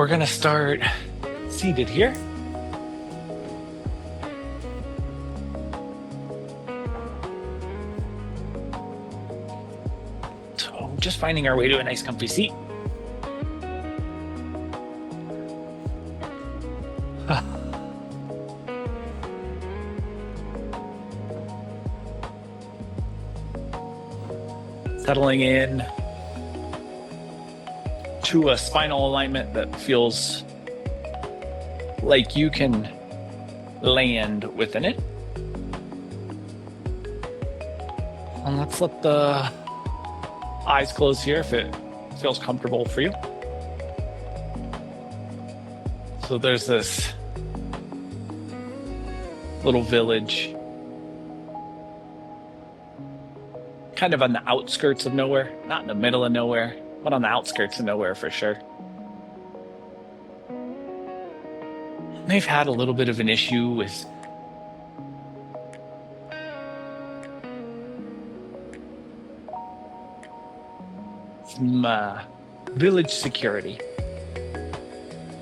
We're gonna start seated here. So just finding our way to a nice comfy seat. Settling in to a spinal alignment that feels like you can land within it. And let's let the eyes close here if it feels comfortable for you. So there's this little village kind of on the outskirts of nowhere, not in the middle of nowhere, but on the outskirts of nowhere for sure. They've had a little bit of an issue with some village security.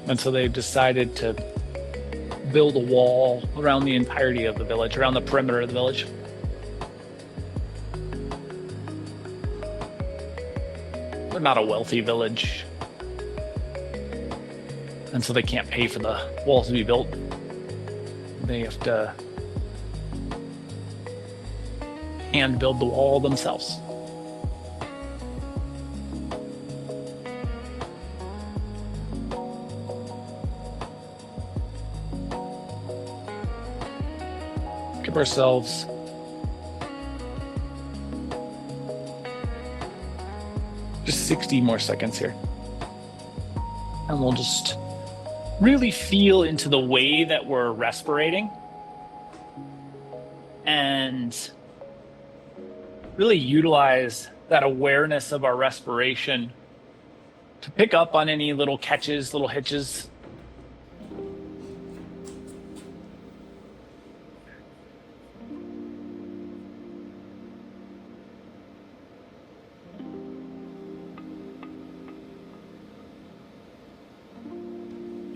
And so they've decided to build a wall around the entirety of the village, around the perimeter of the village. They're not a wealthy village, and so they can't pay for the walls to be built. They have to hand build the wall themselves. Give ourselves just 60 more seconds here. And we'll just really feel into the way that we're respirating and really utilize that awareness of our respiration to pick up on any little catches, little hitches.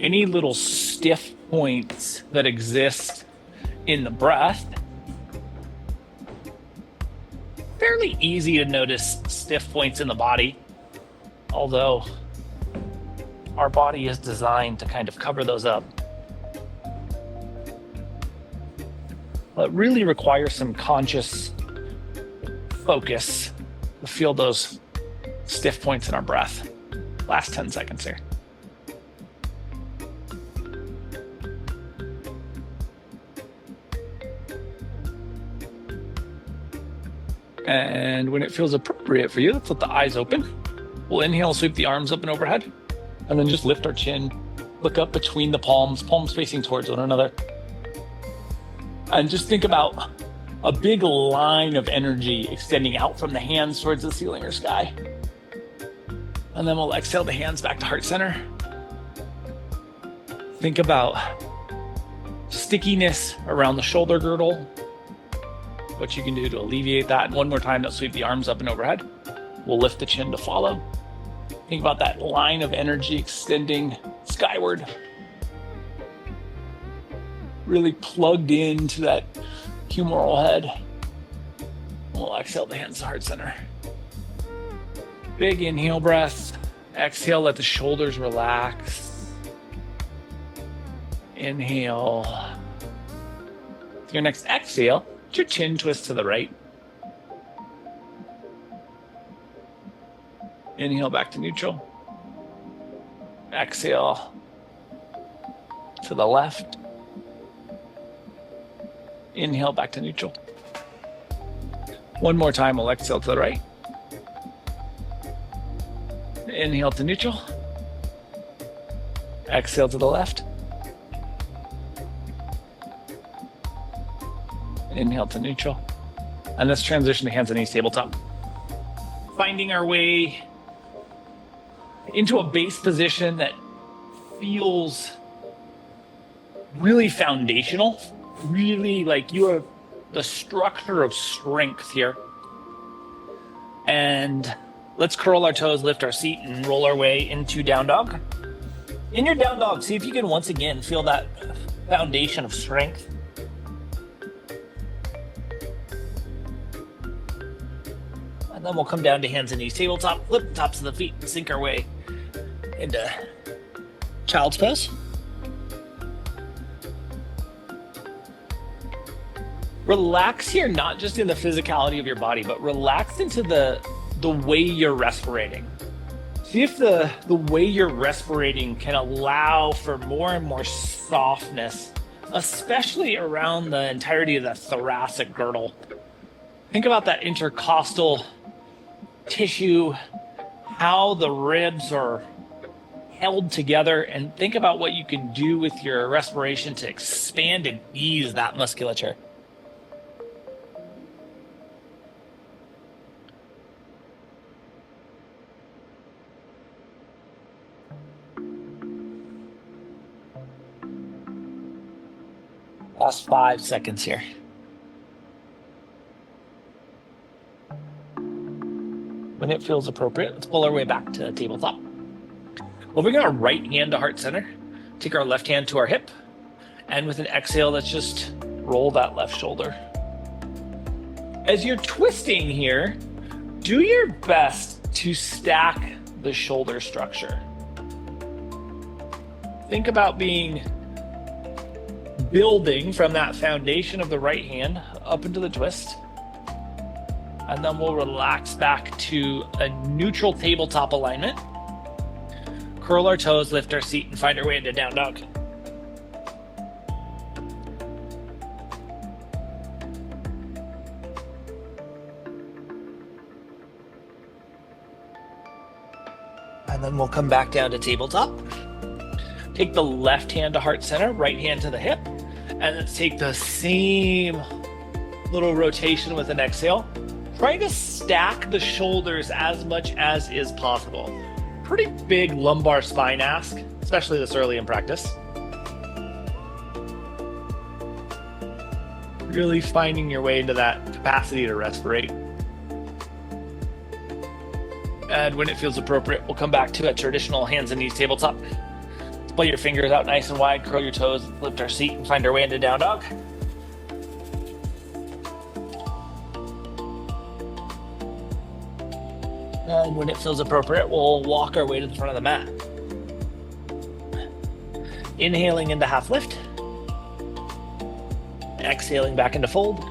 Any little stiff points that exist in the breath. Fairly easy to notice stiff points in the body, although our body is designed to kind of cover those up. But it really requires some conscious focus to feel those stiff points in our breath. Last 10 seconds here. And when it feels appropriate for you, let's let the eyes open. We'll inhale, sweep the arms up and overhead, and then just lift our chin, look up between the palms facing towards one another. And just think about a big line of energy extending out from the hands towards the ceiling or sky. And then we'll exhale the hands back to heart center. Think about stickiness around the shoulder girdle, what you can do to alleviate that. And one more time, let's sweep the arms up and overhead. We'll lift the chin to follow. Think about that line of energy extending skyward. Really plugged into that humeral head. We'll exhale the hands to heart center. Big inhale breath. Exhale, let the shoulders relax. Inhale. Your next exhale, your chin twist to the right. Inhale back to neutral. Exhale to the left. Inhale back to neutral. One more time, we'll exhale to the right. Inhale to neutral. Exhale to the left. Inhale to neutral. And let's transition to hands and knees tabletop. Finding our way into a base position that feels really foundational, really like you are the structure of strength here. And let's curl our toes, lift our seat, and roll our way into down dog. In your down dog, see if you can once again feel that foundation of strength. And then we'll come down to hands and knees, tabletop, flip the tops of the feet, and sink our way into child's pose. Relax here, not just in the physicality of your body, but relax into the way you're respirating. See if the way you're respirating can allow for more and more softness, especially around the entirety of the thoracic girdle. Think about that intercostal tissue, how the ribs are held together, and think about what you can do with your respiration to expand and ease that musculature. Last 5 seconds here. When it feels appropriate, let's pull our way back to tabletop. We'll bring our right hand to heart center, take our left hand to our hip, and with an exhale, let's just roll that left shoulder. As you're twisting here, do your best to stack the shoulder structure. Think about building from that foundation of the right hand up into the twist. And then we'll relax back to a neutral tabletop alignment. Curl our toes, lift our seat, and find our way into down dog. And then we'll come back down to tabletop. Take the left hand to heart center, right hand to the hip, and let's take the same little rotation with an exhale. Try to stack the shoulders as much as is possible. Pretty big lumbar spine ask, especially this early in practice. Really finding your way into that capacity to respirate. And when it feels appropriate, we'll come back to a traditional hands and knees tabletop. Pull your fingers out nice and wide, curl your toes, lift our seat, and find our way into down dog. And when it feels appropriate, we'll walk our way to the front of the mat. Inhaling into half lift. Exhaling back into fold.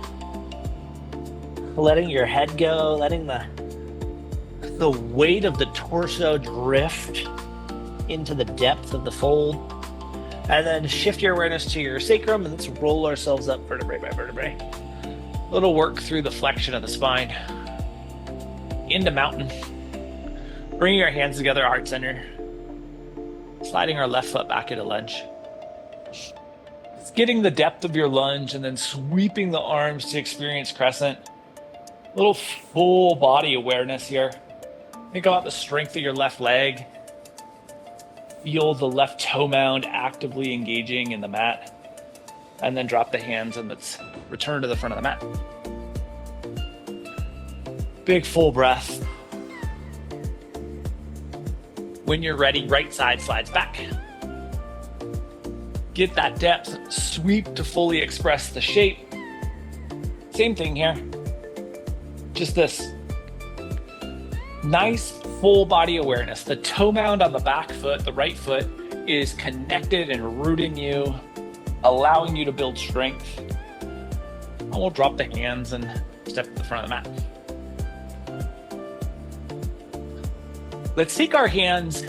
Letting your head go, letting the weight of the torso drift into the depth of the fold. And then shift your awareness to your sacrum, and let's roll ourselves up vertebrae by vertebrae. A little work through the flexion of the spine. Into mountain. Bringing our hands together, heart center. Sliding our left foot back into lunge. It's getting the depth of your lunge and then sweeping the arms to experience crescent. A little full body awareness here. Think about the strength of your left leg. Feel the left toe mound actively engaging in the mat. And then drop the hands and let's return to the front of the mat. Big full breath. When you're ready, right side slides back. Get that depth, sweep to fully express the shape. Same thing here. Just this nice full body awareness. The toe mound on the back foot, the right foot, is connected and rooting you, allowing you to build strength. And we'll drop the hands and step to the front of the mat. Let's take our hands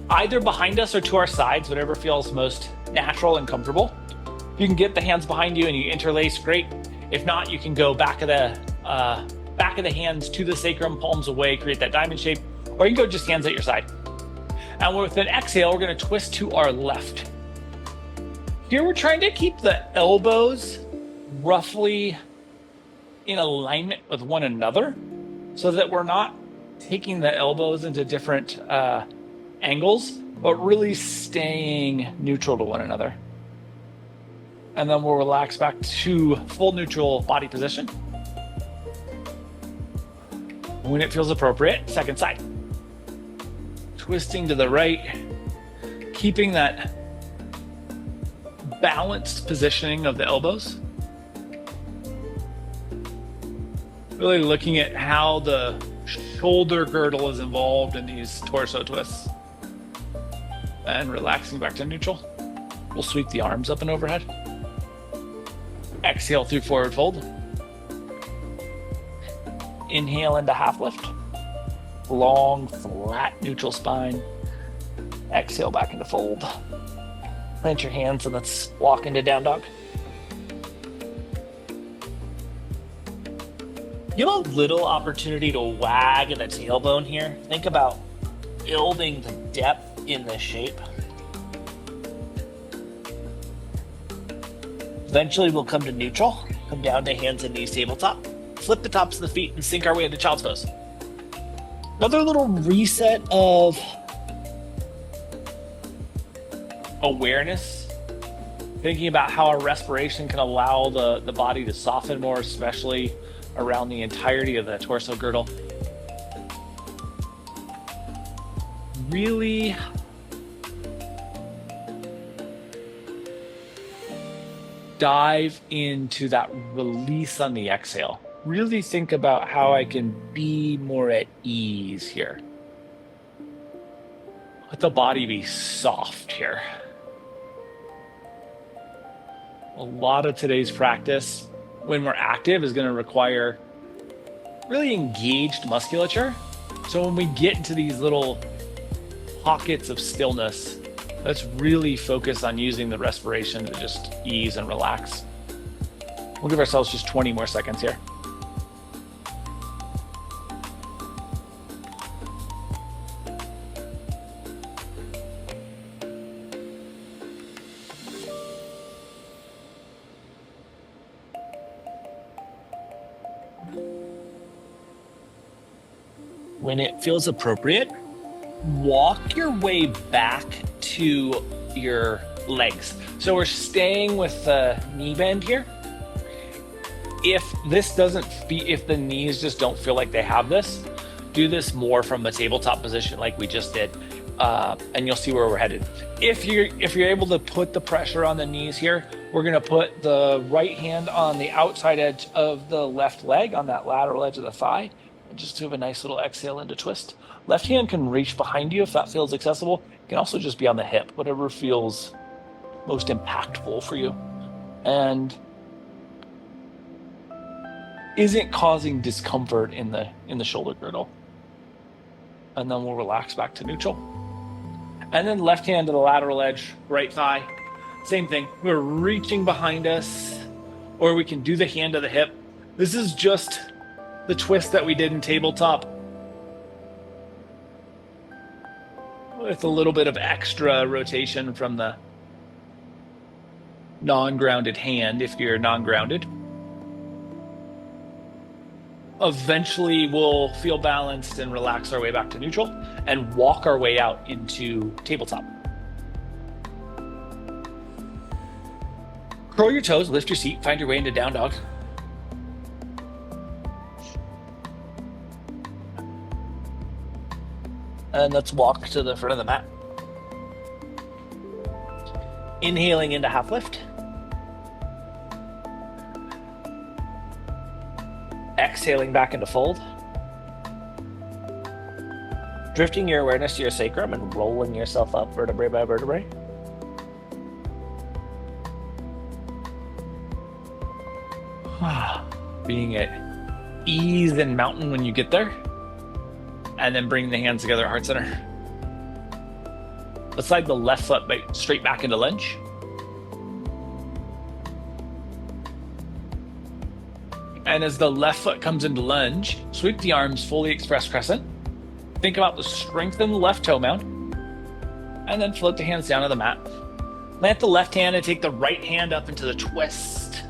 either behind us or to our sides, whatever feels most natural and comfortable. If you can get the hands behind you and you interlace, great. If not, you can go back of the hands to the sacrum, palms away, create that diamond shape, or you can go just hands at your side. And with an exhale, we're going to twist to our left. Here, we're trying to keep the elbows roughly in alignment with one another so that we're not taking the elbows into different angles, but really staying neutral to one another. And then we'll relax back to full neutral body position. When it feels appropriate, second side. Twisting to the right, keeping that balanced positioning of the elbows. Really looking at how the shoulder girdle is involved in these torso twists. And relaxing back to neutral. We'll sweep the arms up and overhead. Exhale through forward fold. Inhale into half lift. Long, flat, neutral spine. Exhale back into fold. Plant your hands and let's walk into down dog. You have a little opportunity to wag the tailbone here. Think about building the depth in this shape. Eventually we'll come to neutral, come down to hands and knees tabletop, flip the tops of the feet and sink our way into child's pose. Another little reset of awareness, thinking about how our respiration can allow the body to soften more, especially around the entirety of the torso girdle. Really dive into that release on the exhale. Really think about how I can be more at ease here. Let the body be soft here. A lot of today's practice, when we're active, is going to require really engaged musculature. So when we get into these little pockets of stillness, let's really focus on using the respiration to just ease and relax. We'll give ourselves just 20 more seconds here. when it feels appropriate, walk your way back to your legs. So we're staying with the knee bend here. If the knees just don't feel like they have this, do this more from a tabletop position like we just did, and you'll see where we're headed. If you're able to put the pressure on the knees here, we're gonna put the right hand on the outside edge of the left leg, on that lateral edge of the thigh, and just do a nice little exhale into twist. Left hand can reach behind you if that feels accessible. It can also just be on the hip, whatever feels most impactful for you, and isn't causing discomfort in the shoulder girdle. And then we'll relax back to neutral. And then left hand to the lateral edge, right thigh. Same thing, we're reaching behind us, or we can do the hand to the hip. This is just the twist that we did in tabletop, with a little bit of extra rotation from the non-grounded hand if you're non-grounded. Eventually we'll feel balanced and relax our way back to neutral and walk our way out into tabletop. Curl your toes, lift your seat, find your way into down dog. And let's walk to the front of the mat. Inhaling into half lift. Exhaling back into fold. Drifting your awareness to your sacrum and rolling yourself up vertebrae by vertebrae. Being at ease and mountain when you get there. And then bring the hands together, heart center. Let's slide the left foot straight back into lunge. And as the left foot comes into lunge, sweep the arms, fully express crescent. Think about the strength in the left toe mound. And then float the hands down to the mat. Plant the left hand and take the right hand up into the twist.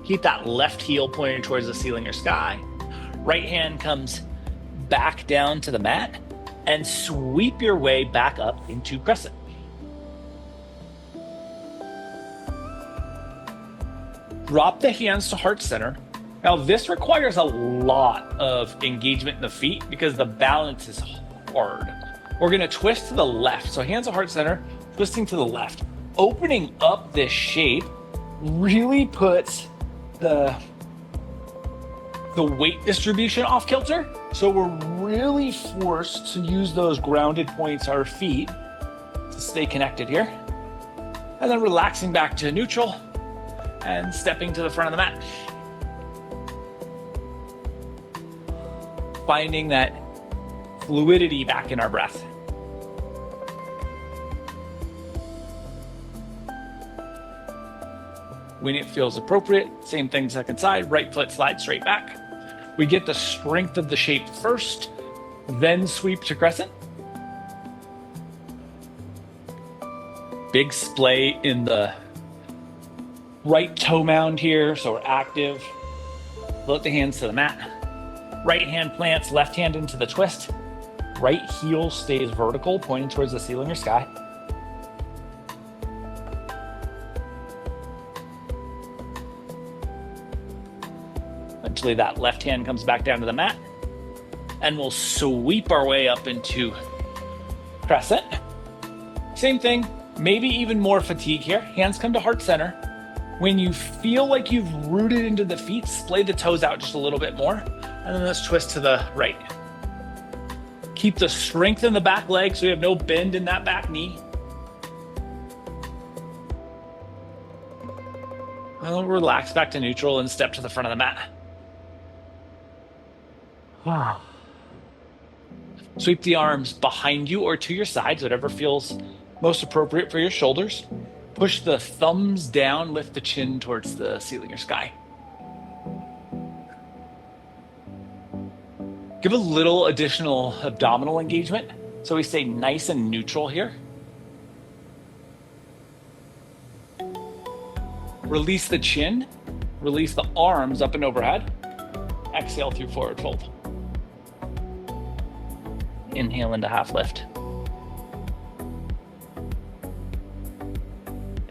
Keep that left heel pointing towards the ceiling or sky. Right hand comes back down to the mat and sweep your way back up into crescent. Drop the hands to heart center. Now this requires a lot of engagement in the feet because the balance is hard. We're gonna twist to the left. So hands at heart center, twisting to the left. Opening up this shape really puts the weight distribution off kilter. So we're really forced to use those grounded points, our feet, to stay connected here. And then relaxing back to neutral and stepping to the front of the mat. Finding that fluidity back in our breath. When it feels appropriate, same thing second side, right foot slides straight back. We get the strength of the shape first, then sweep to crescent. Big splay in the right toe mound here, so we're active. Float the hands to the mat. Right hand plants, left hand into the twist. Right heel stays vertical, pointing towards the ceiling or sky. Eventually that left hand comes back down to the mat, and we'll sweep our way up into crescent. Same thing, maybe even more fatigue here. Hands come to heart center. When you feel like you've rooted into the feet, splay the toes out just a little bit more, and then let's twist to the right. Keep the strength in the back leg so you have no bend in that back knee. I'll relax back to neutral and step to the front of the mat. Sweep the arms behind you or to your sides, whatever feels most appropriate for your shoulders. Push the thumbs down, lift the chin towards the ceiling or sky. Give a little additional abdominal engagement so we stay nice and neutral here. Release the chin, release the arms up and overhead. Exhale through forward fold. Inhale into half lift.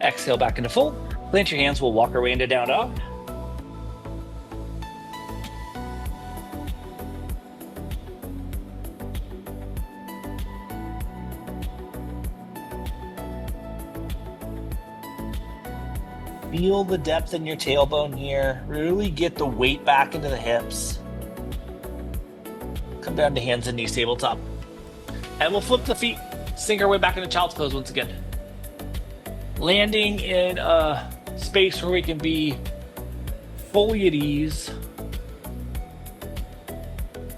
Exhale back into full. Plant your hands, we'll walk our way into down dog. Feel the depth in your tailbone here. Really get the weight back into the hips. Come down to hands and knees, tabletop. And we'll flip the feet, sink our way back into child's pose once again. Landing in a space where we can be fully at ease.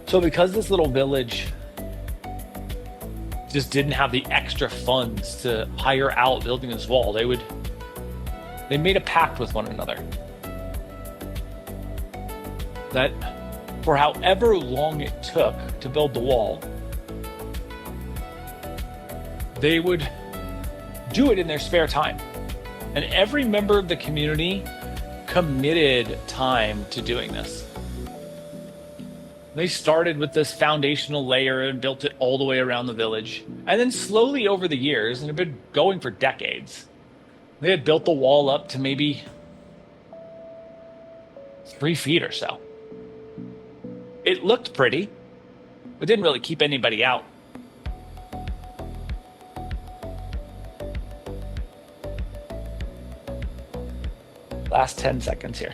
So because this little village just didn't have the extra funds to hire out building this wall, they made a pact with one another that for however long it took to build the wall, they would do it in their spare time. And every member of the community committed time to doing this. They started with this foundational layer and built it all the way around the village. And then slowly over the years, and it had been going for decades, they had built the wall up to maybe 3 feet or so. It looked pretty, but didn't really keep anybody out. Last 10 seconds here.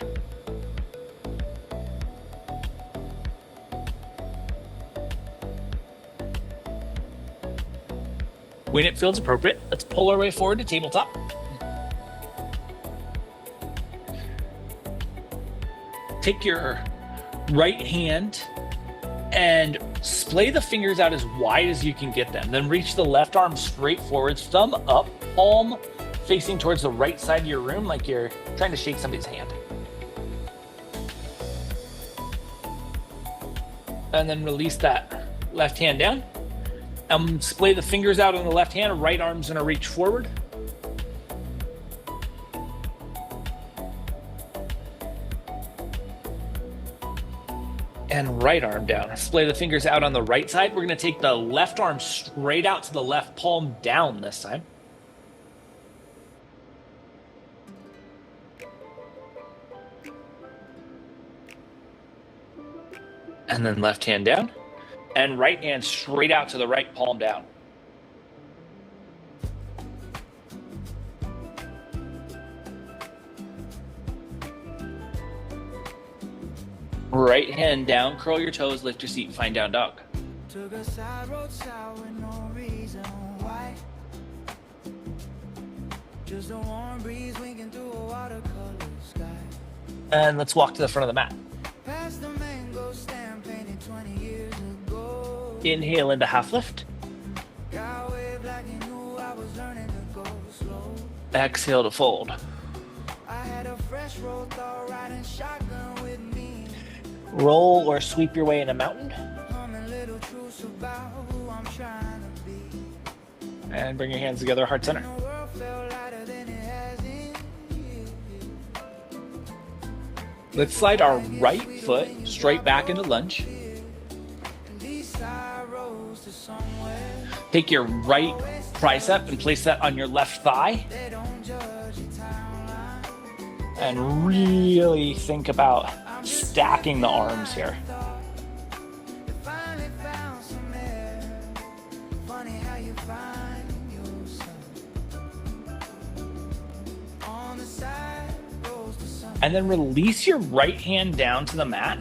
When it feels appropriate, let's pull our way forward to tabletop. Take your right hand and splay the fingers out as wide as you can get them. Then reach the left arm straight forwards, thumb up, palm facing towards the right side of your room like you're trying to shake somebody's hand. And then release that left hand down. Splay the fingers out on the left hand, right arm's gonna reach forward. And right arm down. Splay the fingers out on the right side. We're gonna take the left arm straight out to the left, palm down this time. And then left hand down. And right hand straight out to the right, palm down. Right hand down, curl your toes, lift your seat, and find down dog. Took a side road south with no reason why. Just a warm breeze winking through a watercolor sky. And let's walk to the front of the mat. Past the mango stand painted 20 years ago. Inhale into half lift. Got waved like you knew I was learning to go slow. Exhale to fold. I had a fresh roll thought riding shotgun with me. Roll or sweep your way in a mountain. Humming little truths about who I'm trying to be. And bring your hands together, heart center. The world felt lighter than it has in years. Let's slide our right foot straight back into lunge. These side roads to somewhere. Take your right tricep and place that on your left thigh. They don't judge your timeline. And really think about stacking the arms here. You finally found some air. Funny how you find yourself on the side roads to somewhere. And then release your right hand down to the mat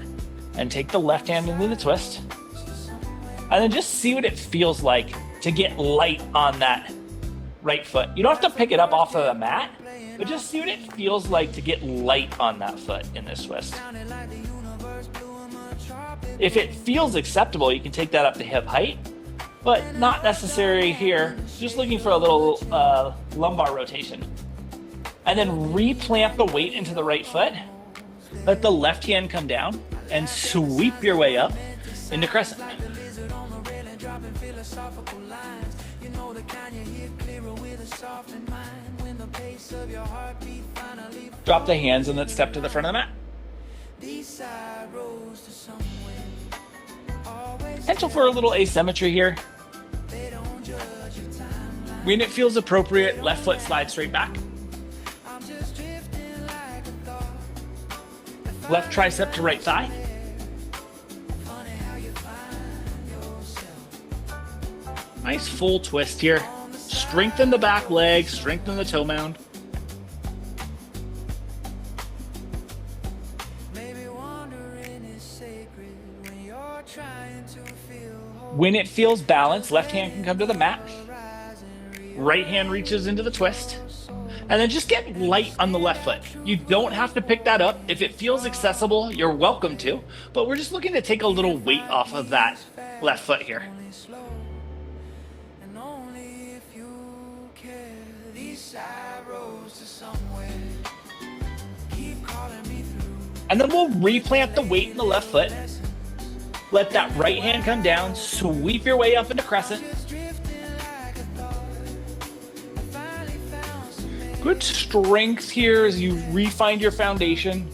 and take the left hand into the twist. And then just see what it feels like to get light on that right foot. You don't have to pick it up off of the mat, but just see what it feels like to get light on that foot in this twist. Sounded like the universe blew him a trumpet. If it feels acceptable, you can take that up to hip height, but not necessary here. Just looking for a little lumbar rotation. And then replant the weight into the right foot. Let the left hand come down and sweep your way up into crescent. The lizard on the railing, dropping philosophical lines. You know the kind you hear clearer with a softened mind. When the pace of your heartbeat finally. Drop the hands and let's step to the front of the mat. These side roads to somewhere. Always Potential for a little asymmetry here. they don't judge your timeline. When it feels appropriate, left foot slides straight back. I'm just drifting like a thought. Left tricep to right thigh. Funny how you find yourself. Nice full twist here. Strengthen the back leg, strengthen the toe mound. Maybe wandering is sacred when you're trying to feel whole. When it feels balanced, left hand can come to the mat. Rise and Right hand reaches into the twist. And then just get light on the left foot. You don't have to pick that up. If it feels accessible, you're welcome to. But we're just looking to take a little weight off of that left foot here. only slow. And only if you care. These side roads to somewhere. Keep calling me through. And then we'll replant the weight in the left foot. Let that right hand come down. Sweep your way up into crescent. Just drifting like a thought. I finally found some air. Good strength here as you refine your foundation.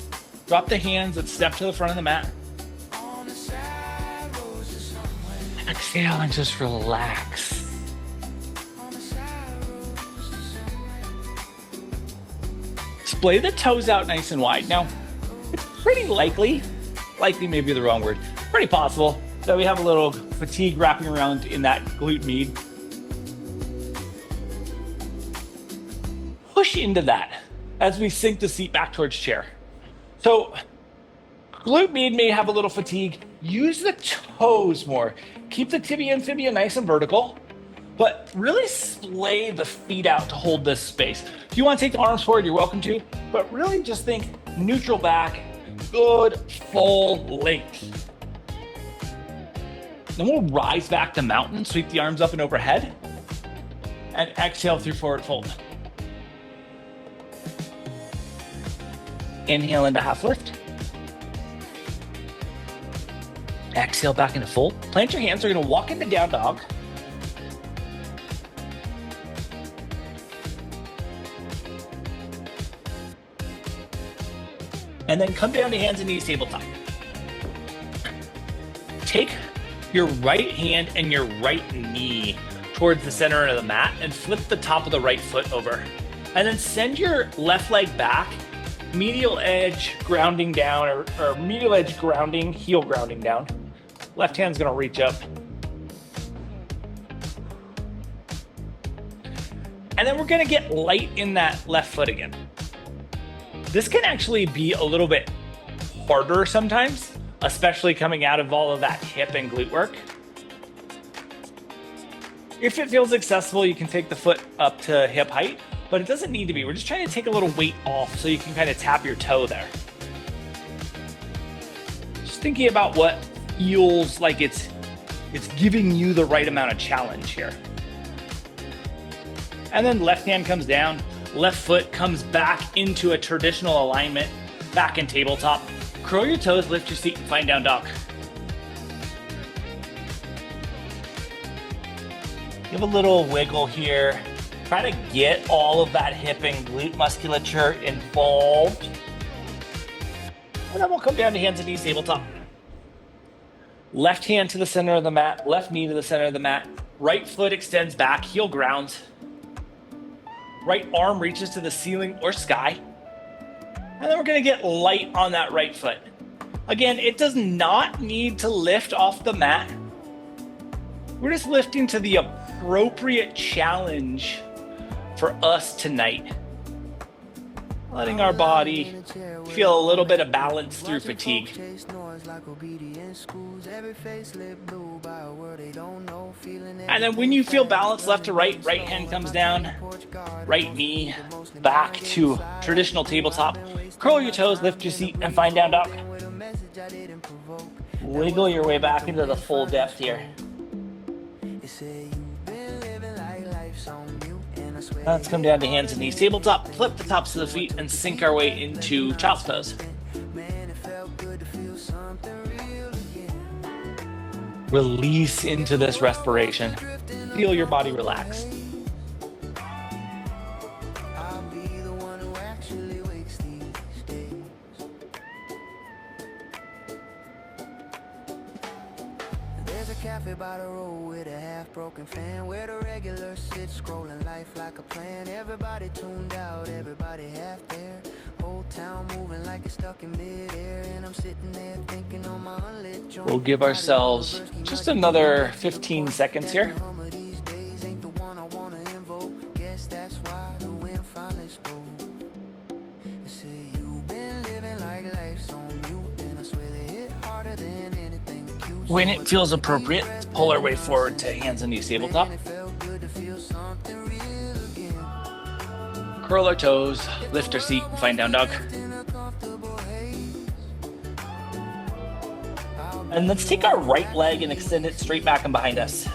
Drop the hands and step to the front of the mat. On the side roads to somewhere. Exhale and just relax. On the side roads to somewhere. Splay the toes out nice and wide. Now, it's pretty likely may be the wrong word, pretty possible that we have a little fatigue wrapping around in that glute med. Push into that as we sink the seat back towards chair. So glute med may have a little fatigue. Use the toes more. Keep the tibia and fibia nice and vertical, but really splay the feet out to hold this space. If you want to take the arms forward, you're welcome to, but really just think neutral back, good full length. Then we'll rise back to mountain, sweep the arms up and overhead, and exhale through forward fold. Inhale into half lift. Exhale back into fold. Plant your hands. We're going to walk into down dog. And then come down to hands and knees, tabletop. Take your right hand and your right knee towards the center of the mat and flip the top of the right foot over. And then send your left leg back, medial edge grounding down, or medial edge grounding, heel grounding down. Left hand's gonna reach up. And then we're gonna get light in that left foot again. This can actually be a little bit harder sometimes, especially coming out of all of that hip and glute work. If it feels accessible, you can take the foot up to hip height, but it doesn't need to be. We're just trying to take a little weight off so you can kind of tap your toe there. Just thinking about what feels like it's giving you the right amount of challenge here. And then left hand comes down, left foot comes back into a traditional alignment, back in tabletop. Curl your toes, lift your seat, and find down dog. Give a little wiggle here. Try to get all of that hip and glute musculature involved. And then we'll come down to hands and knees, tabletop. Left hand to the center of the mat, left knee to the center of the mat. Right foot extends back, heel grounds. Right arm reaches to the ceiling or sky. And then we're gonna get light on that right foot. Again, it does not need to lift off the mat. We're just lifting to the appropriate challenge for us tonight. Letting our body feel a little bit of balance through fatigue. And then when you feel balance left to right, right hand comes down, right knee back to traditional tabletop. Curl your toes, lift your seat, and find down dog. Wiggle your way back into the full depth here. Let's come down to hands and knees, tabletop, flip the tops of the feet, and sink our way into child's pose. Release into this respiration. Feel your body relax. Cafe by the road with a half-broken fan, where the regular sits scrolling life like a plan. Everybody tuned out, everybody half there. Whole town moving like it's stuck in midair, and I'm sitting there thinking on my unlit joint. We'll give ourselves just another 15 seconds here. When it feels appropriate, pull our way forward to hands and knees, tabletop. Curl our toes, lift our seat, and find down dog. And let's take our right leg and extend it straight back and behind us.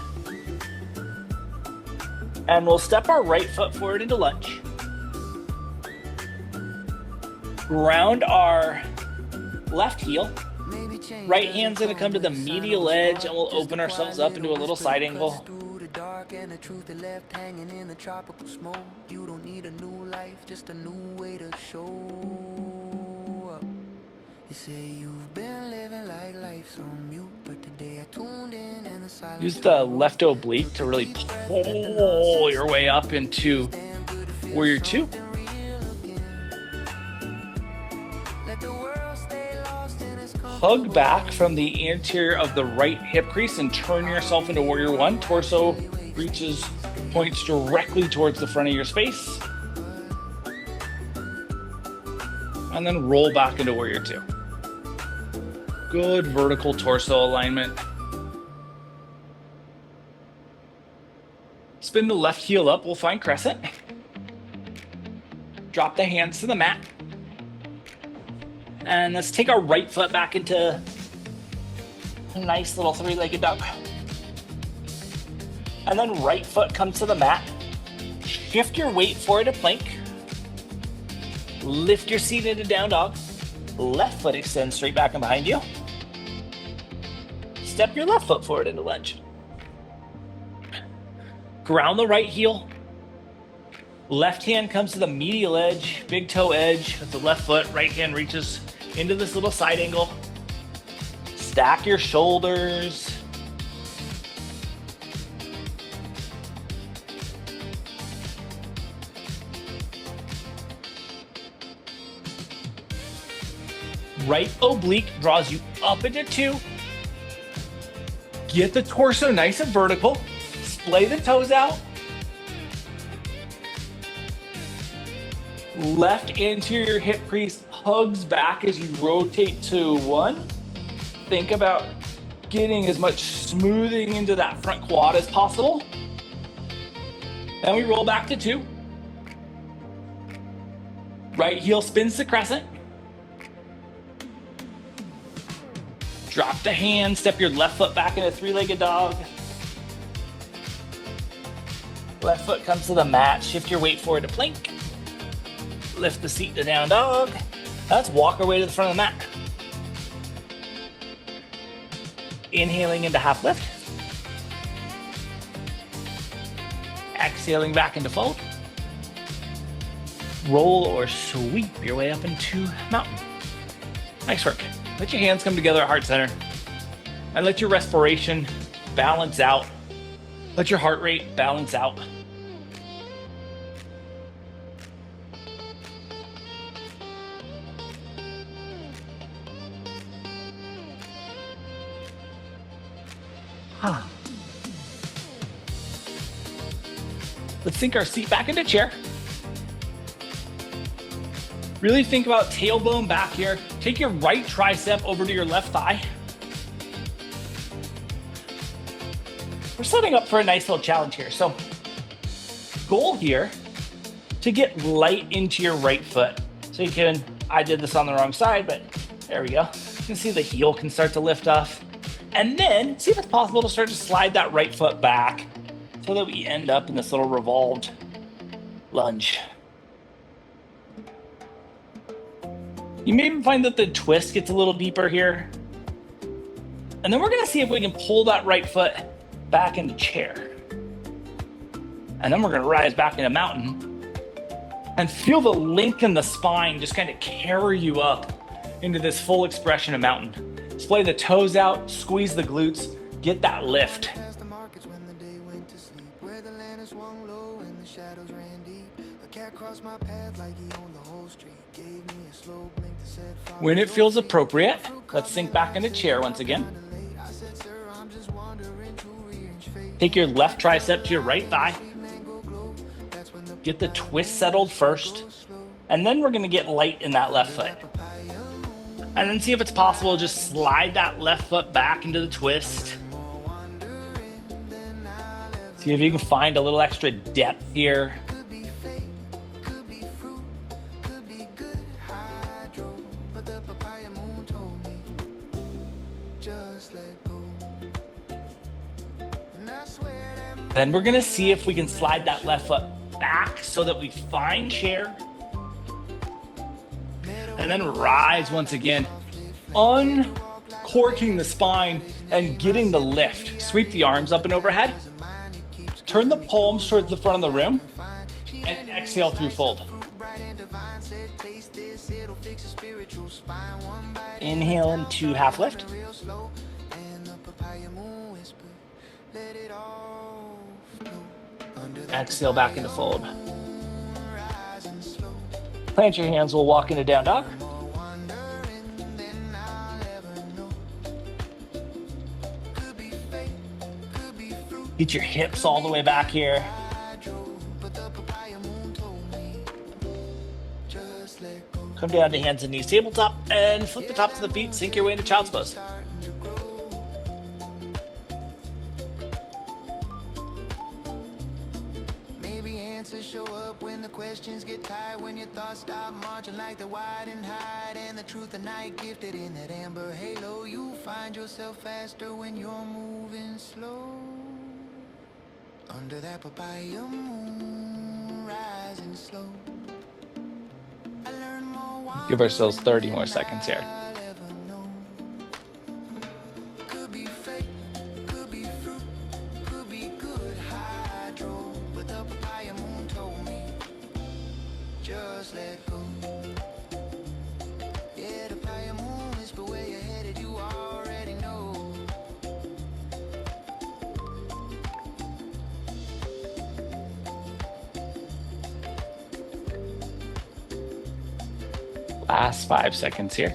And we'll step our right foot forward into lunge. Ground our left heel. Right hand's gonna come to the medial edge, and we'll open ourselves up into a little side angle. You don't need a new life, just a new way to show up. You say you've been living like life's on mute, but today I tuned in and the silence. Use the left oblique to really pull your way up into warrior two. Hug back from the anterior of the right hip crease and turn yourself into warrior one. Torso reaches, points directly towards the front of your space. And then roll back into warrior two. Good vertical torso alignment. Spin the left heel up, we'll find crescent. Drop the hands to the mat. And let's take our right foot back into a nice little three-legged dog. And then right foot comes to the mat. Shift your weight forward to plank. Lift your seat into down dog. Left foot extends straight back and behind you. Step your left foot forward into lunge. Ground the right heel. Left hand comes to the medial edge, big toe edge with the left foot. Right hand reaches into this little side angle. Stack your shoulders. Right oblique draws you up into two. Get the torso nice and vertical. Splay the toes out. Left anterior hip crease hugs back as you rotate to one. think about getting as much smoothing into that front quad as possible. Then we roll back to 2. Right heel spins to crescent. Drop the hand, step your left foot back into 3-legged dog. Left foot comes to the mat, shift your weight forward to plank. Lift the seat to down dog. Let's walk our way to the front of the mat. Inhaling into half lift. Exhaling back into fold. Roll or sweep your way up into mountain. Nice work. Let your hands come together at heart center. And let your respiration balance out. Let your heart rate balance out. Let's sink our seat back into chair. Really think about tailbone back here. Take your right tricep over to your left thigh. We're setting up for a nice little challenge here. So, goal here to get light into your right foot. So you can, I did this on the wrong side, but there we go. You can see the heel can start to lift off. And then see if it's possible to start to slide that right foot back so that we end up in this little revolved lunge. You may even find that the twist gets a little deeper here. And then we're gonna see if we can pull that right foot back into chair. And then we're gonna rise back into mountain and feel the link in the spine just kind of carry you up into this full expression of mountain. Splay the toes out, squeeze the glutes, get that lift. When it feels appropriate, let's sink back into chair once again. Take your left tricep to your right thigh. Get the twist settled first. And then we're gonna get light in that left foot. And then see if it's possible to just slide that left foot back into the twist. See if you can find a little extra depth here. Then we're gonna see if we can slide that left foot back so that we find chair. And then rise once again, uncorking the spine and getting the lift. Sweep the arms up and overhead. Turn the palms towards the front of the room and exhale through fold. Inhale into half lift. Exhale back into fold. Plant your hands, we'll walk into down dog. Get your hips all the way back here. Come down to hands and knees, tabletop, and flip the tops of the feet, sink your way into child's pose. Show up when the questions get tired, when your thoughts stop marching like the wide and hide, and the truth of night gifted in that amber halo. You find yourself faster when you're moving slow under that papaya moon, rising slow. I learn more. Give ourselves 30 more seconds here. Just let go. Yeah, the papaya moon is the way you're headed, you already know. Last 5 seconds here.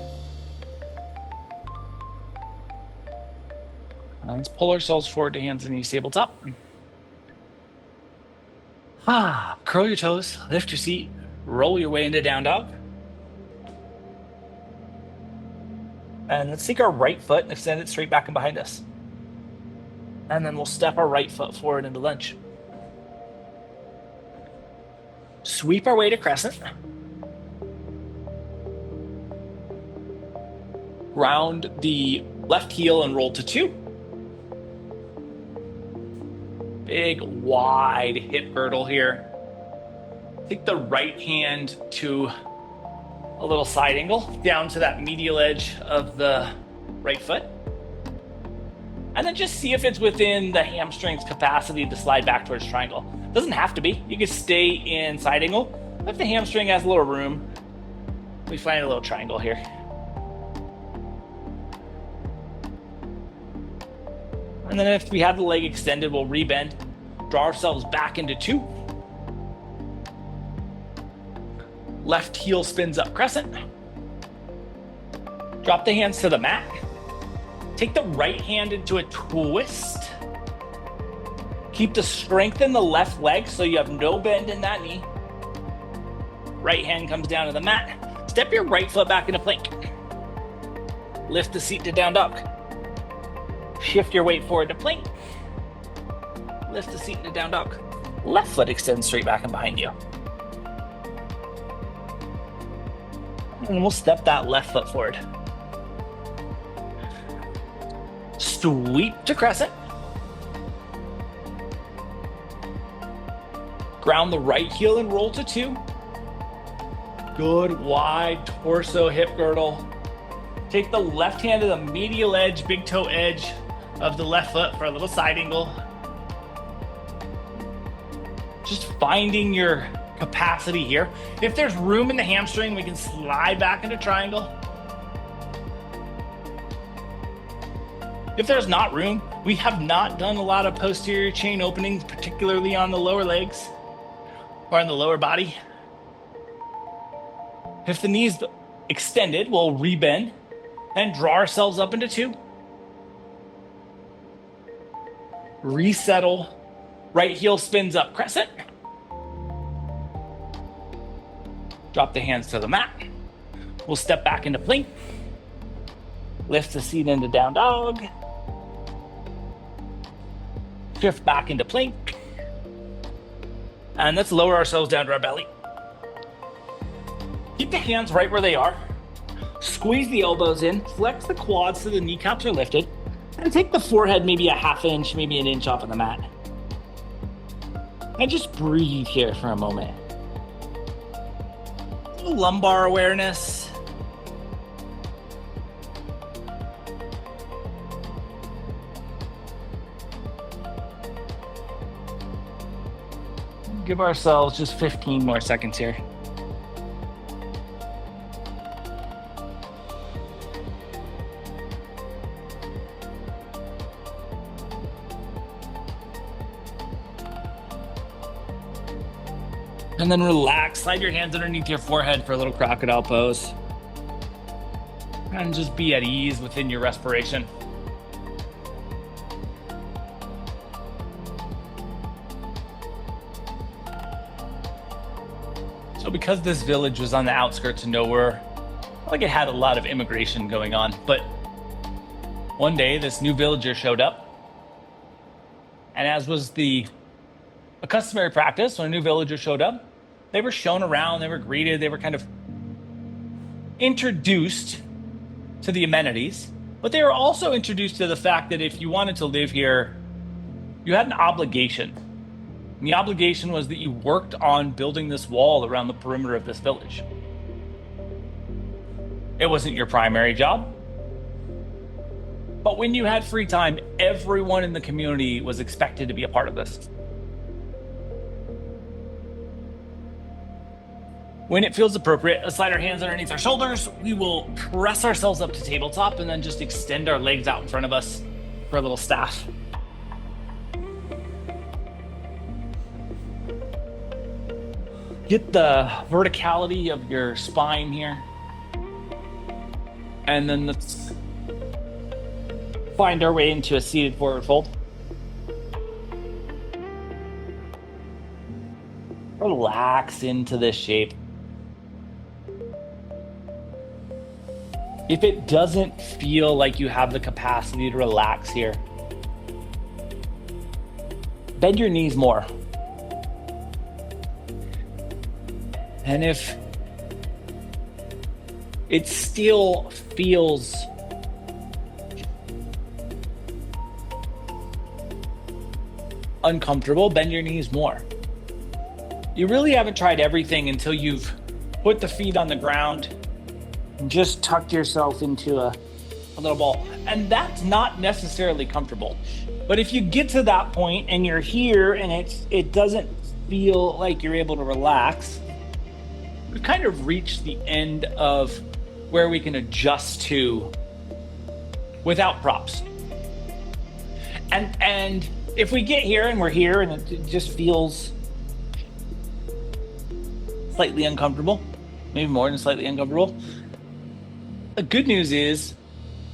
Let's pull ourselves forward to hands and knees, tabletop. Curl your toes, lift your seat. Roll your way into down dog. And let's take our right foot and extend it straight back and behind us. And then we'll step our right foot forward into lunge. Sweep our way to crescent. Ground the left heel and roll to 2. Big, wide hip girdle here. Take the right hand to a little side angle, down to that medial edge of the right foot. And then just see if it's within the hamstring's capacity to slide back towards triangle. Doesn't have to be. You can stay in side angle. If the hamstring has a little room, we find a little triangle here. And then if we have the leg extended, we'll rebend, draw ourselves back into 2. Left heel spins up crescent. Drop the hands to the mat. Take the right hand into a twist. Keep the strength in the left leg so you have no bend in that knee. Right hand comes down to the mat. Step your right foot back into plank. Lift the seat to down dog. Shift your weight forward to plank. Lift the seat to down dog. Left foot extends straight back and behind you. And we'll step that left foot forward. Sweep to crescent. Ground the right heel and roll to 2. Good wide torso hip girdle. Take the left hand to the medial edge, big toe edge of the left foot for a little side angle. Just finding your capacity here. If there's room in the hamstring, we can slide back into triangle. If there's not room, we have not done a lot of posterior chain openings, particularly on the lower legs or on the lower body. If the knee's extended, we'll rebend and draw ourselves up into 2. Resettle. Right heel spins up crescent. Drop the hands to the mat. We'll step back into plank. Lift the seat into down dog. Shift back into plank. And let's lower ourselves down to our belly. Keep the hands right where they are. Squeeze the elbows in. Flex the quads so the kneecaps are lifted. And take the forehead maybe a half inch, maybe an inch off of the mat. And just breathe here for a moment. A little lumbar awareness. Give ourselves just 15 more seconds here. And then relax, slide your hands underneath your forehead for a little crocodile pose. And just be at ease within your respiration. So because this village was on the outskirts of nowhere, like it had a lot of immigration going on, but one day this new villager showed up. And as was a customary practice, when a new villager showed up, they were shown around, they were greeted, they were kind of introduced to the amenities, but they were also introduced to the fact that if you wanted to live here, you had an obligation. And the obligation was that you worked on building this wall around the perimeter of this village. It wasn't your primary job, but when you had free time, everyone in the community was expected to be a part of this. When it feels appropriate, let's slide our hands underneath our shoulders. We will press ourselves up to tabletop and then just extend our legs out in front of us for a little staff. Get the verticality of your spine here. And then let's find our way into a seated forward fold. Relax into this shape. If it doesn't feel like you have the capacity to relax here, bend your knees more. And if it still feels uncomfortable, bend your knees more. You really haven't tried everything until you've put the feet on the ground and just tucked yourself into a little ball. And that's not necessarily comfortable. But if you get to that point and you're here and it doesn't feel like you're able to relax, we've kind of reached the end of where we can adjust to without props. And if we get here and we're here and it just feels slightly uncomfortable, maybe more than slightly uncomfortable, the good news is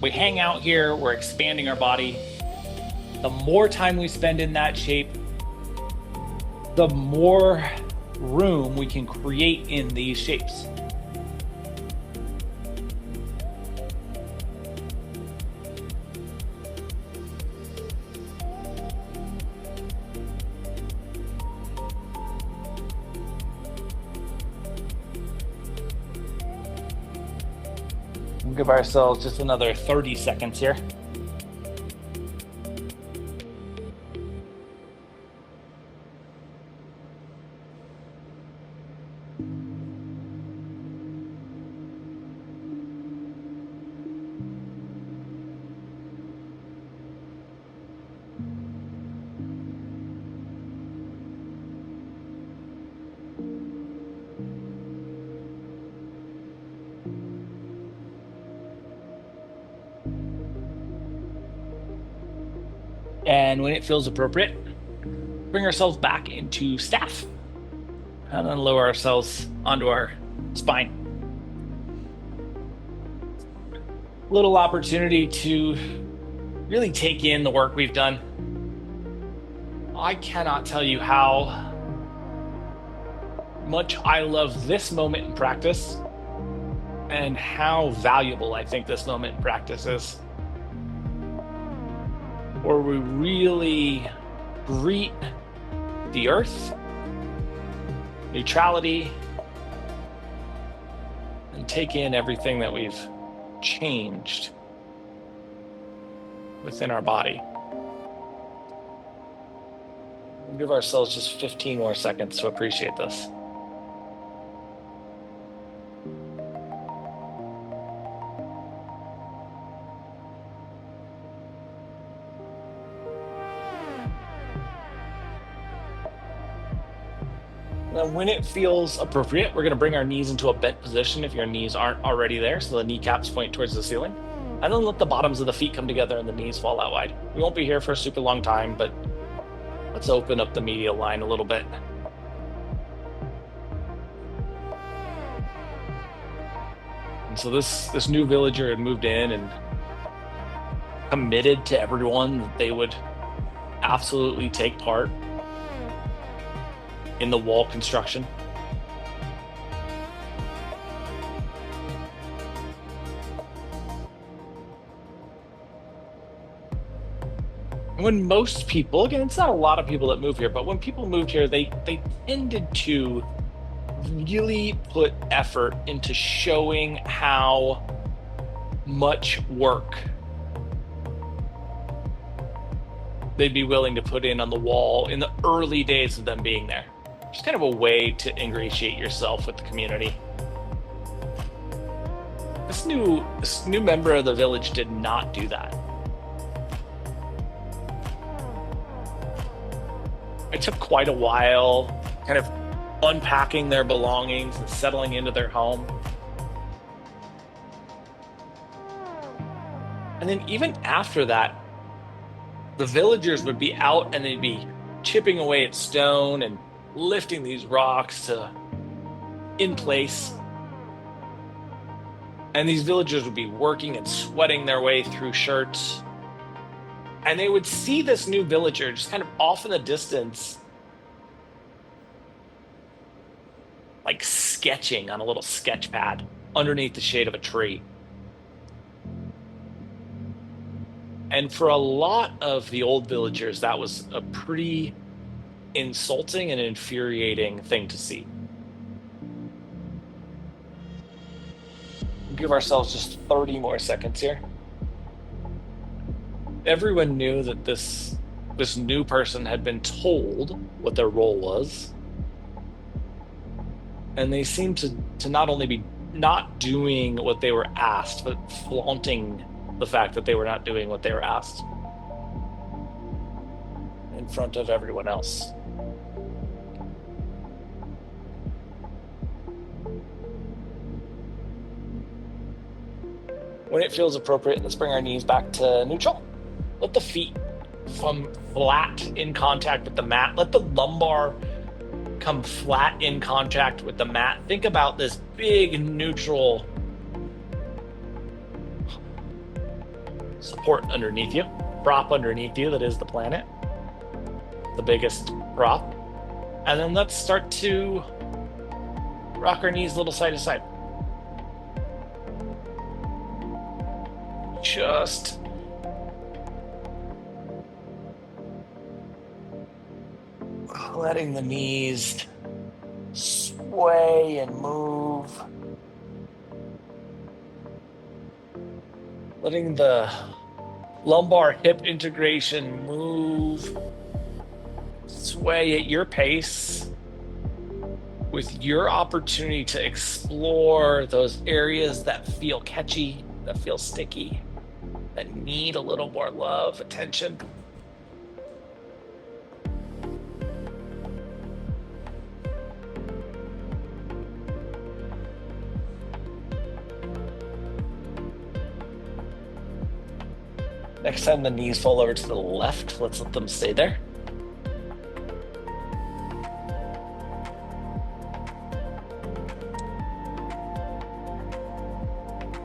we hang out here, we're expanding our body. The more time we spend in that shape, the more room we can create in these shapes. We'll give ourselves just another 30 seconds here. And when it feels appropriate, bring ourselves back into staff and then lower ourselves onto our spine. Little opportunity to really take in the work we've done. I cannot tell you how much I love this moment in practice and how valuable I think this moment in practice is. Where we really greet the earth, neutrality, and take in everything that we've changed within our body. We'll give ourselves just 15 more seconds to appreciate this. Now, when it feels appropriate, we're going to bring our knees into a bent position if your knees aren't already there, so the kneecaps point towards the ceiling. And then let the bottoms of the feet come together and the knees fall out wide. We won't be here for a super long time, but let's open up the medial line a little bit. And so this new villager had moved in and committed to everyone that they would absolutely take part in the wall construction. When most people, again, it's not a lot of people that move here, but when people moved here, they tended to really put effort into showing how much work they'd be willing to put in on the wall in the early days of them being there. Just kind of a way to ingratiate yourself with the community. This new member of the village did not do that. It took quite a while, kind of unpacking their belongings and settling into their home. And then even after that, the villagers would be out and they'd be chipping away at stone and lifting these rocks in place. And these villagers would be working and sweating their way through shirts. And they would see this new villager just kind of off in the distance, like sketching on a little sketch pad underneath the shade of a tree. And for a lot of the old villagers, that was a pretty insulting and infuriating thing to see. Give ourselves just 30 more seconds here. Everyone knew that this new person had been told what their role was. And they seemed to not only be not doing what they were asked, but flaunting the fact that they were not doing what they were asked in front of everyone else. When it feels appropriate, let's bring our knees back to neutral. Let the feet come flat in contact with the mat. Let the lumbar come flat in contact with the mat. Think about this big neutral support underneath you, prop underneath you that is the planet, the biggest prop. And then let's start to rock our knees a little side to side. Just letting the knees sway and move. Letting the lumbar hip integration move. Sway at your pace with your opportunity to explore those areas that feel catchy, that feel sticky, that need a little more love, attention. Next time the knees fall over to the left, let's let them stay there.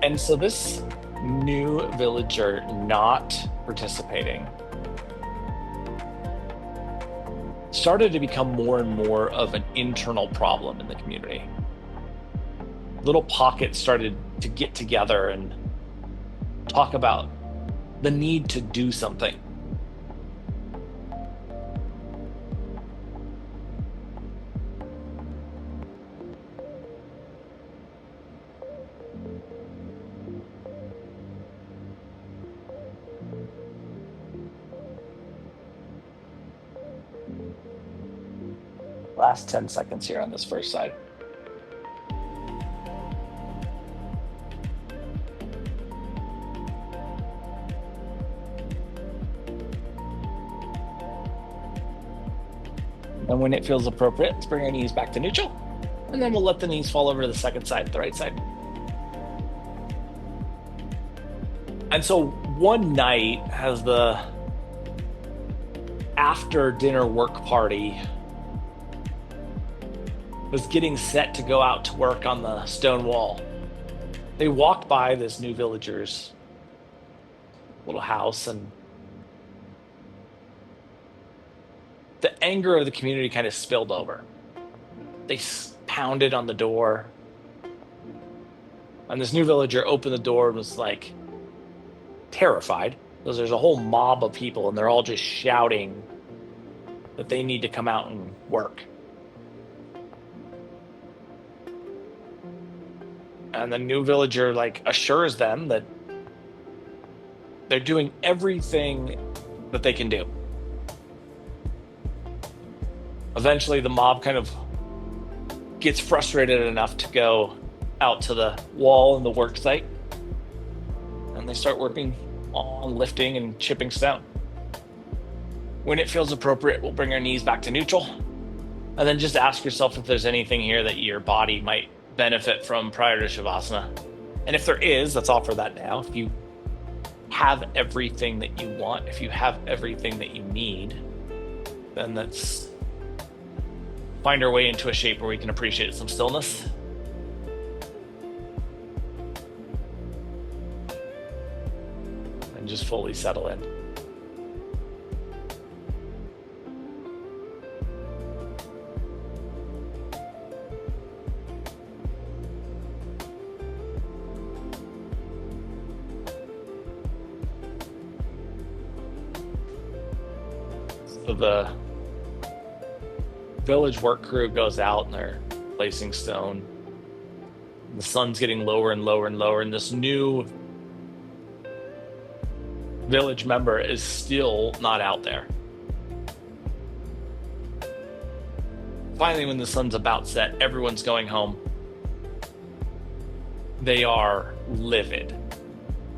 And so this new villager not participating started to become more and more of an internal problem in the community. Little pockets started to get together and talk about the need to do something. Last 10 seconds here on this first side. And when it feels appropriate, let's bring our knees back to neutral. And then we'll let the knees fall over to the second side, the right side. And so one night, as the after dinner work party was getting set to go out to work on the stone wall, they walked by this new villager's little house, and the anger of the community kind of spilled over. They pounded on the door, and this new villager opened the door and was like terrified because there's a whole mob of people and they're all just shouting that they need to come out and work. And the new villager assures them that they're doing everything that they can do. Eventually, the mob kind of gets frustrated enough to go out to the wall in the work site, and they start working on lifting and chipping stone. When it feels appropriate, we'll bring our knees back to neutral, and then just ask yourself if there's anything here that your body might benefit from prior to Shavasana. And if there is, let's offer that now. If you have everything that you want, if you have everything that you need, then let's find our way into a shape where we can appreciate some stillness. And just fully settle in. So the village work crew goes out and they're placing stone. The sun's getting lower and lower and lower, and this new village member is still not out there. Finally, when the sun's about set, everyone's going home. They are livid,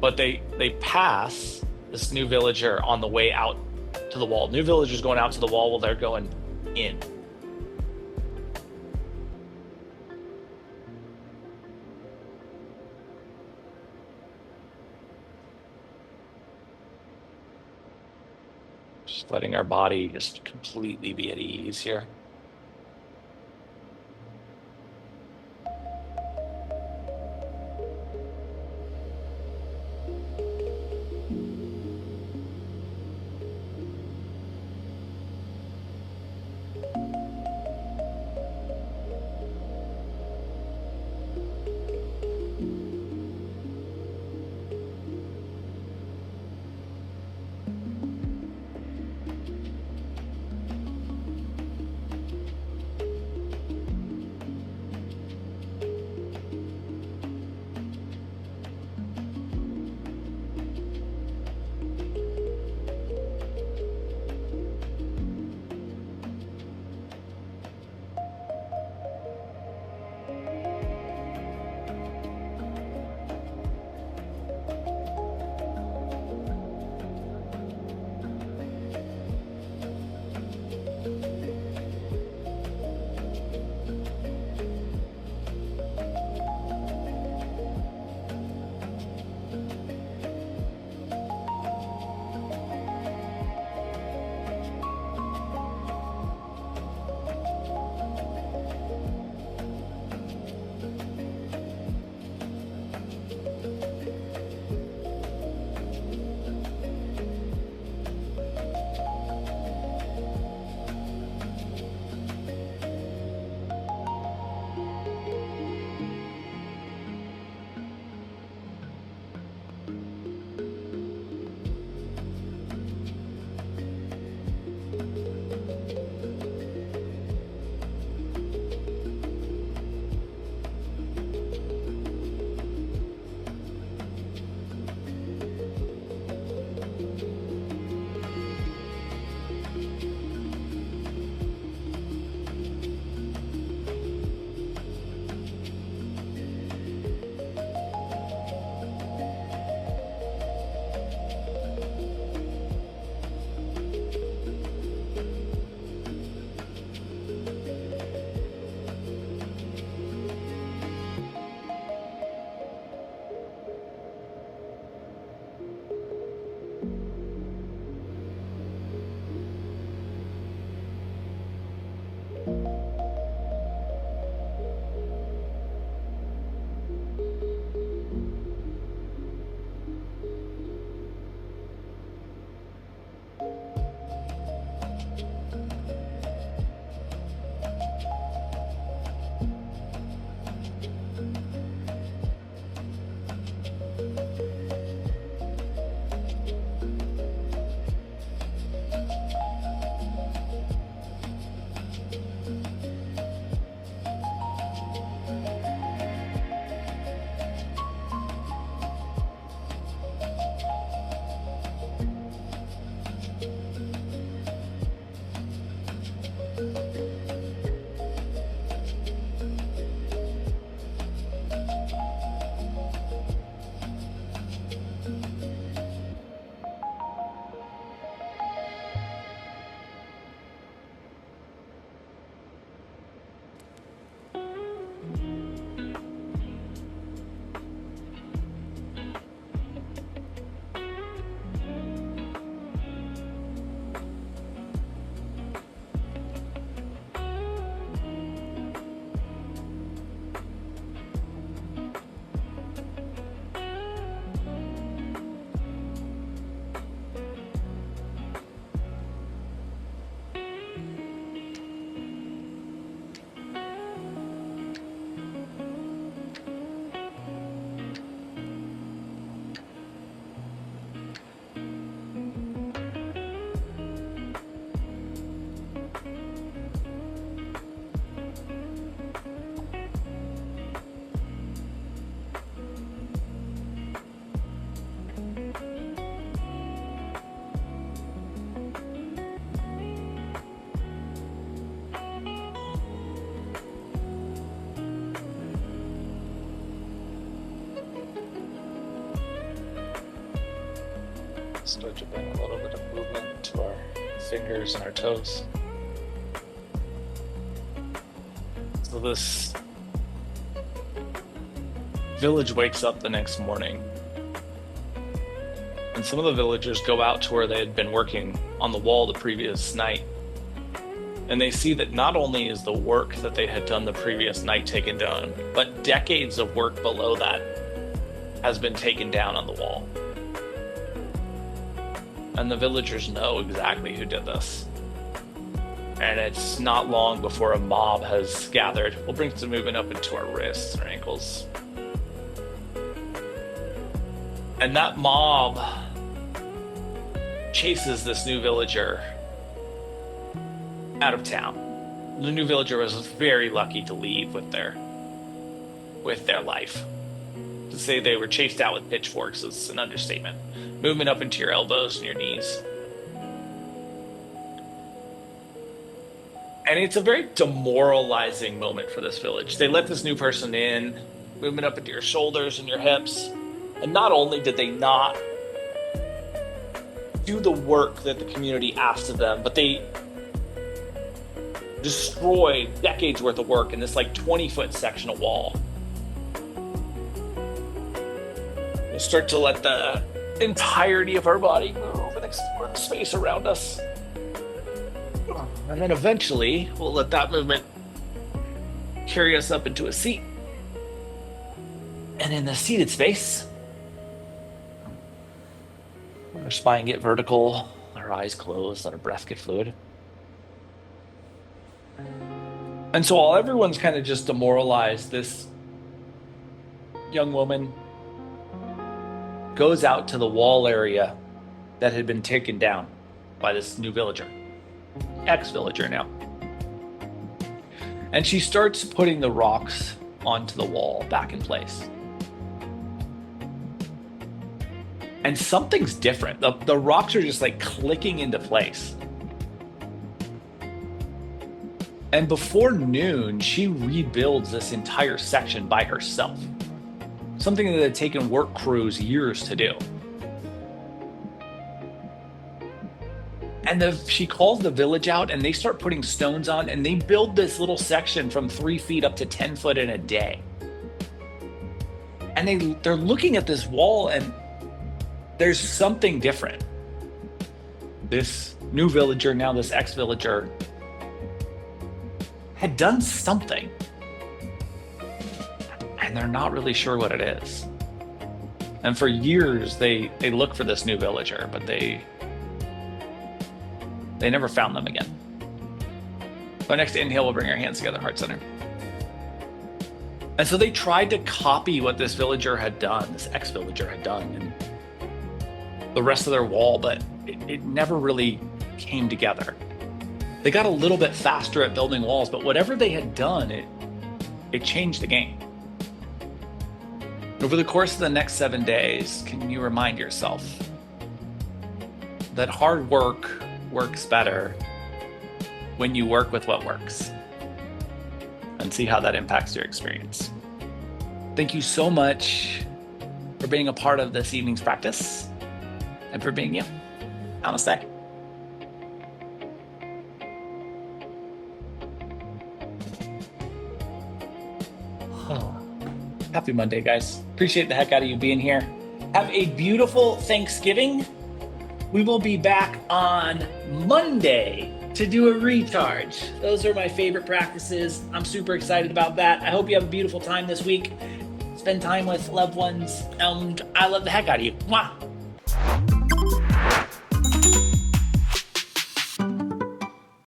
but they pass this new villager on the way out to the wall. New villagers going out to the wall while they're going in. Just letting our body just completely be at ease here. Start to bring a little bit of movement to our fingers and our toes. So this village wakes up the next morning, and some of the villagers go out to where they had been working on the wall the previous night, and they see that not only is the work that they had done the previous night taken down, but decades of work below that has been taken down on the wall. And the villagers know exactly who did this. And it's not long before a mob has gathered. We'll bring some movement up into our wrists or ankles. And that mob chases this new villager out of town. The new villager was very lucky to leave with their life. To say they were chased out with pitchforks is an understatement. Movement up into your elbows and your knees. And it's a very demoralizing moment for this village. They let this new person in, movement up into your shoulders and your hips. And not only did they not do the work that the community asked of them, but they destroyed decades worth of work in this like 20-foot section of wall. We'll start to let the entirety of our body move and explore the space around us. And then eventually, we'll let that movement carry us up into a seat. And in the seated space, let our spine get vertical, our eyes closed, let our breath get fluid. And so while everyone's kind of just demoralized, this young woman goes out to the wall area that had been taken down by this new villager. Ex-villager now. And she starts putting the rocks onto the wall back in place. And something's different. The rocks are just like clicking into place. And before noon, she rebuilds this entire section by herself. Something that had taken work crews years to do. And she calls the village out and they start putting stones on and they build this little section from 3 feet up to 10 foot in a day. And they're looking at this wall and there's something different. This new villager, now this ex-villager, had done something. And they're not really sure what it is. And for years they look for this new villager, but they never found them again. Our next inhale, we'll bring our hands together, heart center. And so they tried to copy what this villager had done, this ex-villager had done, and the rest of their wall, but it never really came together. They got a little bit faster at building walls, but whatever they had done, it changed the game. Over the course of the next 7 days, can you remind yourself that hard work works better when you work with what works, and see how that impacts your experience. Thank you so much for being a part of this evening's practice and for being you. Namaste. Happy Monday, guys. Appreciate the heck out of you being here. Have a beautiful Thanksgiving. We will be back on Monday to do a recharge. Those are my favorite practices. I'm super excited about that. I hope you have a beautiful time this week. Spend time with loved ones, and I love the heck out of you. Mwah.